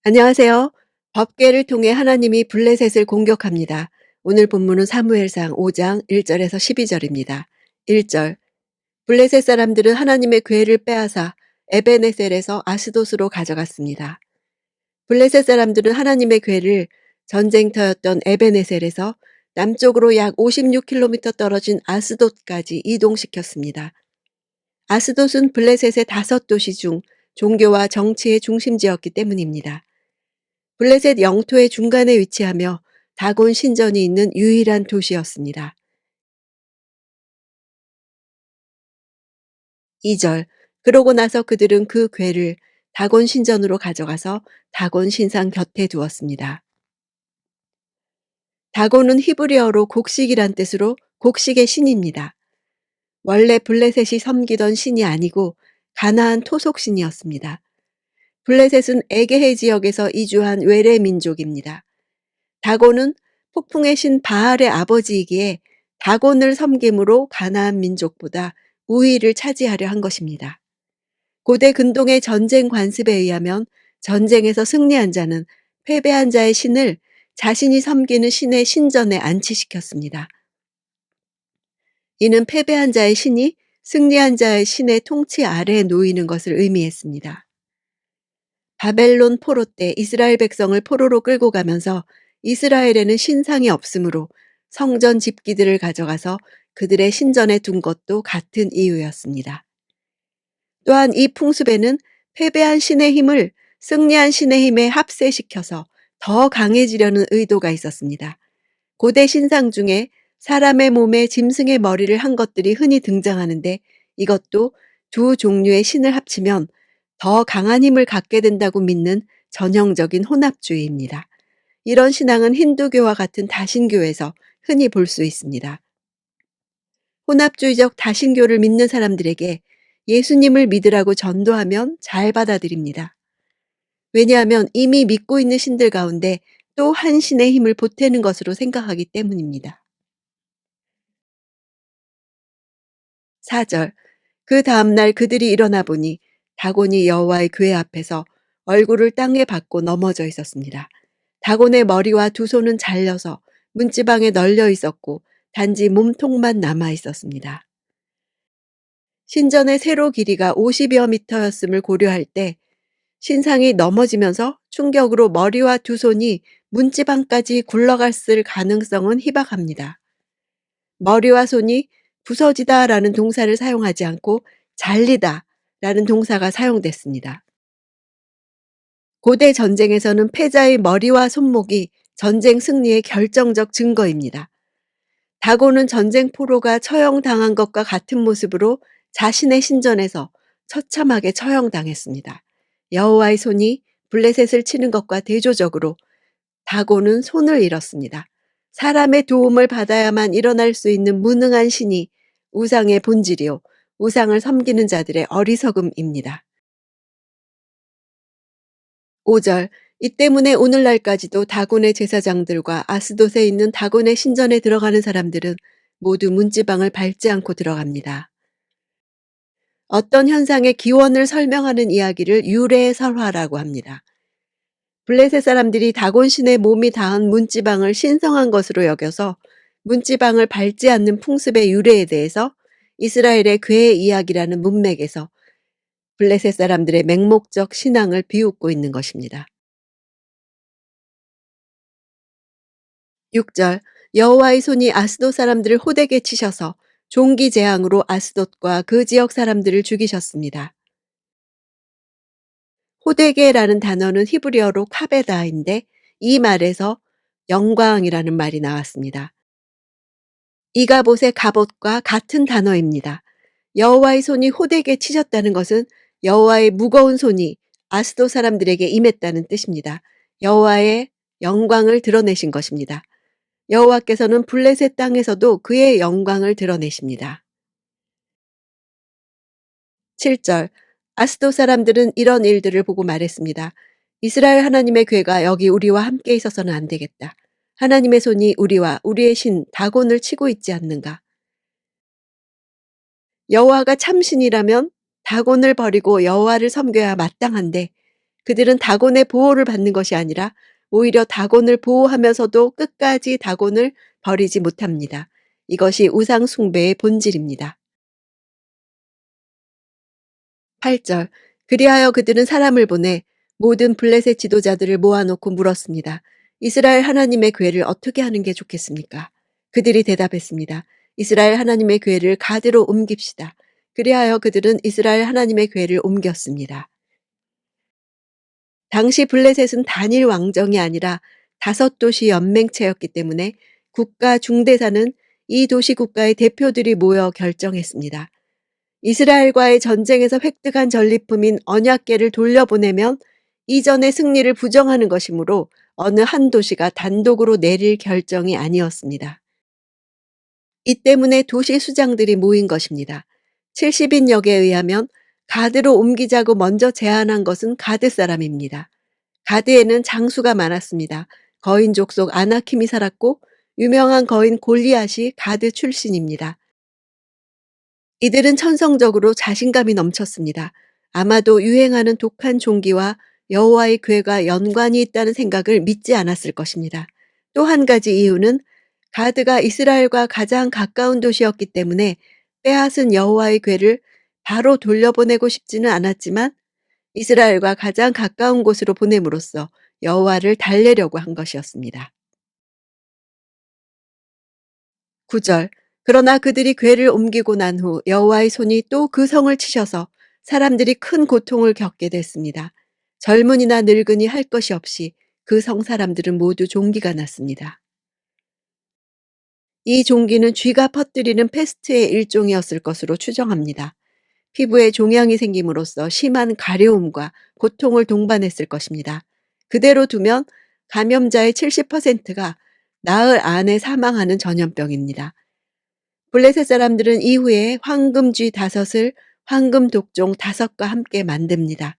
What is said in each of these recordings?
안녕하세요. 법궤를 통해 하나님이 블레셋을 공격합니다. 오늘 본문은 사무엘상 5장 1절에서 12절입니다. 1절. 블레셋 사람들은 하나님의 궤를 빼앗아 에베네셀에서 아스돗으로 가져갔습니다. 블레셋 사람들은 하나님의 궤를 전쟁터였던 에베네셀에서 남쪽으로 약 56km 떨어진 아스돗까지 이동시켰습니다. 아스돗은 블레셋의 5도시 중 종교와 정치의 중심지였기 때문입니다. 블레셋 영토의 중간에 위치하며 다곤 신전이 있는 유일한 도시였습니다. 2절. 그러고 나서 그들은 그 궤를 다곤 신전으로 가져가서 다곤 신상 곁에 두었습니다. 다곤은 히브리어로 곡식이란 뜻으로 곡식의 신입니다. 원래 블레셋이 섬기던 신이 아니고 가나안 토속신이었습니다. 블레셋은 에게해 지역에서 이주한 외래 민족입니다. 다곤은 폭풍의 신 바알의 아버지이기에 다곤을 섬김으로 가나안 민족보다 우위를 차지하려 한 것입니다. 고대 근동의 전쟁 관습에 의하면 전쟁에서 승리한 자는 패배한 자의 신을 자신이 섬기는 신의 신전에 안치시켰습니다. 이는 패배한 자의 신이 승리한 자의 신의 통치 아래에 놓이는 것을 의미했습니다. 바벨론 포로 때 이스라엘 백성을 포로로 끌고 가면서 이스라엘에는 신상이 없으므로 성전 집기들을 가져가서 그들의 신전에 둔 것도 같은 이유였습니다. 또한 이 풍습에는 패배한 신의 힘을 승리한 신의 힘에 합세시켜서 더 강해지려는 의도가 있었습니다. 고대 신상 중에 사람의 몸에 짐승의 머리를 한 것들이 흔히 등장하는데 이것도 두 종류의 신을 합치면 더 강한 힘을 갖게 된다고 믿는 전형적인 혼합주의입니다. 이런 신앙은 힌두교와 같은 다신교에서 흔히 볼 수 있습니다. 혼합주의적 다신교를 믿는 사람들에게 예수님을 믿으라고 전도하면 잘 받아들입니다. 왜냐하면 이미 믿고 있는 신들 가운데 또 한 신의 힘을 보태는 것으로 생각하기 때문입니다. 4절. 그 다음날 그들이 일어나 보니 다곤이 여호와의 궤 앞에서 얼굴을 땅에 박고 넘어져 있었습니다. 다곤의 머리와 두 손은 잘려서 문지방에 널려 있었고 단지 몸통만 남아 있었습니다. 신전의 세로 길이가 50여 미터였음을 고려할 때 신상이 넘어지면서 충격으로 머리와 두 손이 문지방까지 굴러갔을 가능성은 희박합니다. 머리와 손이 부서지다라는 동사를 사용하지 않고 잘리다라는 동사가 사용됐습니다. 고대 전쟁에서는 패자의 머리와 손목이 전쟁 승리의 결정적 증거입니다. 다곤은 전쟁 포로가 처형당한 것과 같은 모습으로 자신의 신전에서 처참하게 처형당했습니다. 여호와의 손이 블레셋을 치는 것과 대조적으로 다곤은 손을 잃었습니다. 사람의 도움을 받아야만 일어날 수 있는 무능한 신이 우상의 본질이요, 우상을 섬기는 자들의 어리석음입니다. 5절. 이 때문에 오늘날까지도 다곤의 제사장들과 아스돗에 있는 다곤의 신전에 들어가는 사람들은 모두 문지방을 밟지 않고 들어갑니다. 어떤 현상의 기원을 설명하는 이야기를 유래의 설화라고 합니다. 블레셋 사람들이 다곤 신의 몸이 닿은 문지방을 신성한 것으로 여겨서 문지방을 밟지 않는 풍습의 유래에 대해서 이스라엘의 궤 이야기라는 문맥에서 블레셋 사람들의 맹목적 신앙을 비웃고 있는 것입니다. 6절. 여호와의 손이 아스돗 사람들을 호되게 치셔서 종기 재앙으로 아스돗과 그 지역 사람들을 죽이셨습니다. 호되게라는 단어는 히브리어로 카베다인데 이 말에서 영광이라는 말이 나왔습니다. 이가봇의 갑옷과 같은 단어입니다. 여호와의 손이 호되게 치셨다는 것은 여호와의 무거운 손이 아스돗 사람들에게 임했다는 뜻입니다. 여호와의 영광을 드러내신 것입니다. 여호와께서는 블레셋 땅에서도 그의 영광을 드러내십니다. 7절. 아스돗 사람들은 이런 일들을 보고 말했습니다. 이스라엘 하나님의 궤가 여기 우리와 함께 있어서는 안 되겠다. 하나님의 손이 우리와 우리의 신 다곤을 치고 있지 않는가. 여호와가 참신이라면 다곤을 버리고 여호와를 섬겨야 마땅한데 그들은 다곤의 보호를 받는 것이 아니라 오히려 다곤을 보호하면서도 끝까지 다곤을 버리지 못합니다. 이것이 우상 숭배의 본질입니다. 8절. 그리하여 그들은 사람을 보내 모든 블레셋 지도자들을 모아놓고 물었습니다. 이스라엘 하나님의 궤를 어떻게 하는 게 좋겠습니까? 그들이 대답했습니다. 이스라엘 하나님의 궤를 가드로 옮깁시다. 그리하여 그들은 이스라엘 하나님의 궤를 옮겼습니다. 당시 블레셋은 단일 왕정이 아니라 5도시 연맹체였기 때문에 국가 중대사는 이 도시 국가의 대표들이 모여 결정했습니다. 이스라엘과의 전쟁에서 획득한 전리품인 언약궤를 돌려보내면 이전의 승리를 부정하는 것이므로 어느 한 도시가 단독으로 내릴 결정이 아니었습니다. 이 때문에 도시 수장들이 모인 것입니다. 70인역에 의하면 가드로 옮기자고 먼저 제안한 것은 가드 사람입니다. 가드에는 장수가 많았습니다. 거인 족속 아나킴이 살았고 유명한 거인 골리앗이 가드 출신입니다. 이들은 천성적으로 자신감이 넘쳤습니다. 아마도 유행하는 독한 종기와 여호와의 궤가 연관이 있다는 생각을 믿지 않았을 것입니다. 또 한 가지 이유는 가드가 이스라엘과 가장 가까운 도시였기 때문에 빼앗은 여호와의 궤를 바로 돌려보내고 싶지는 않았지만 이스라엘과 가장 가까운 곳으로 보냄으로써 여호와를 달래려고 한 것이었습니다. 9절. 그러나 그들이 궤를 옮기고 난 후 여호와의 손이 또 그 성을 치셔서 사람들이 큰 고통을 겪게 됐습니다. 젊은이나 늙은이 할 것이 없이 그 성 사람들은 모두 종기가 났습니다. 이 종기는 쥐가 퍼뜨리는 페스트의 일종이었을 것으로 추정합니다. 피부에 종양이 생김으로써 심한 가려움과 고통을 동반했을 것입니다. 그대로 두면 감염자의 70%가 나흘 안에 사망하는 전염병입니다. 블레셋 사람들은 이후에 황금쥐 5을 황금 독종 5과 함께 만듭니다.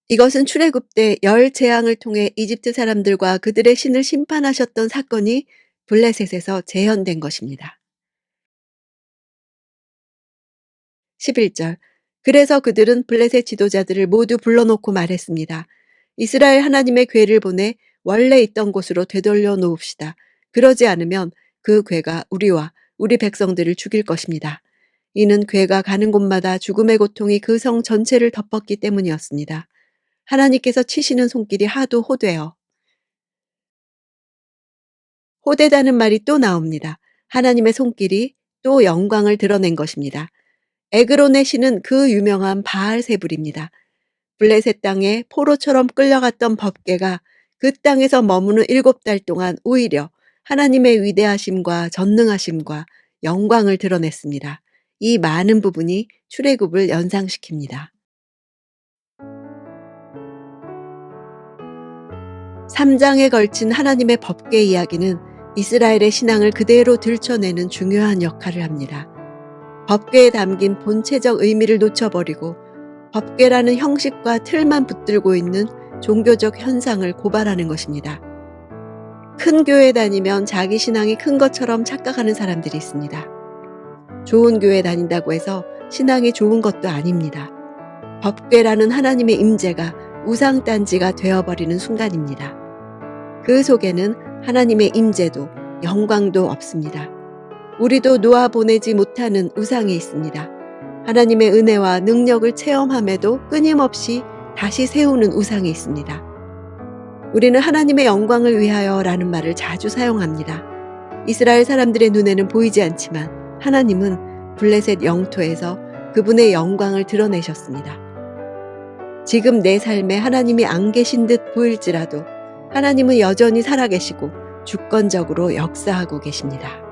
이것은 출애굽 때 열 재앙을 통해 이집트 사람들과 그들의 신을 심판하셨던 사건이 블레셋에서 재현된 것입니다. 11절. 그래서 그들은 블레셋 지도자들을 모두 불러놓고 말했습니다. 이스라엘 하나님의 궤를 보내 원래 있던 곳으로 되돌려 놓읍시다. 그러지 않으면 그 궤가 우리와 우리 백성들을 죽일 것입니다. 이는 궤가 가는 곳마다 죽음의 고통이 그 성 전체를 덮었기 때문이었습니다. 하나님께서 치시는 손길이 하도 호되어 호되다는 말이 또 나옵니다. 하나님의 손길이 또 영광을 드러낸 것입니다. 에그론의 신은 그 유명한 바알세불입니다. 블레셋 땅에 포로처럼 끌려갔던 법궤가 그 땅에서 머무는 7달 동안 오히려 하나님의 위대하심과 전능하심과 영광을 드러냈습니다. 이 많은 부분이 출애굽을 연상시킵니다. 3장에 걸친 하나님의 법궤 이야기는 이스라엘의 신앙을 그대로 들춰내는 중요한 역할을 합니다. 법궤에 담긴 본체적 의미를 놓쳐버리고 법궤라는 형식과 틀만 붙들고 있는 종교적 현상을 고발하는 것입니다. 큰 교회 다니면 자기 신앙이 큰 것처럼 착각하는 사람들이 있습니다. 좋은 교회 다닌다고 해서 신앙이 좋은 것도 아닙니다. 법궤라는 하나님의 임재가 우상단지가 되어버리는 순간입니다. 그 속에는 하나님의 임재도 영광도 없습니다. 우리도 놓아보내지 못하는 우상이 있습니다. 하나님의 은혜와 능력을 체험함에도 끊임없이 다시 세우는 우상이 있습니다. 우리는 하나님의 영광을 위하여 라는 말을 자주 사용합니다. 이스라엘 사람들의 눈에는 보이지 않지만 하나님은 블레셋 영토에서 그분의 영광을 드러내셨습니다. 지금 내 삶에 하나님이 안 계신 듯 보일지라도 하나님은 여전히 살아계시고 주권적으로 역사하고 계십니다.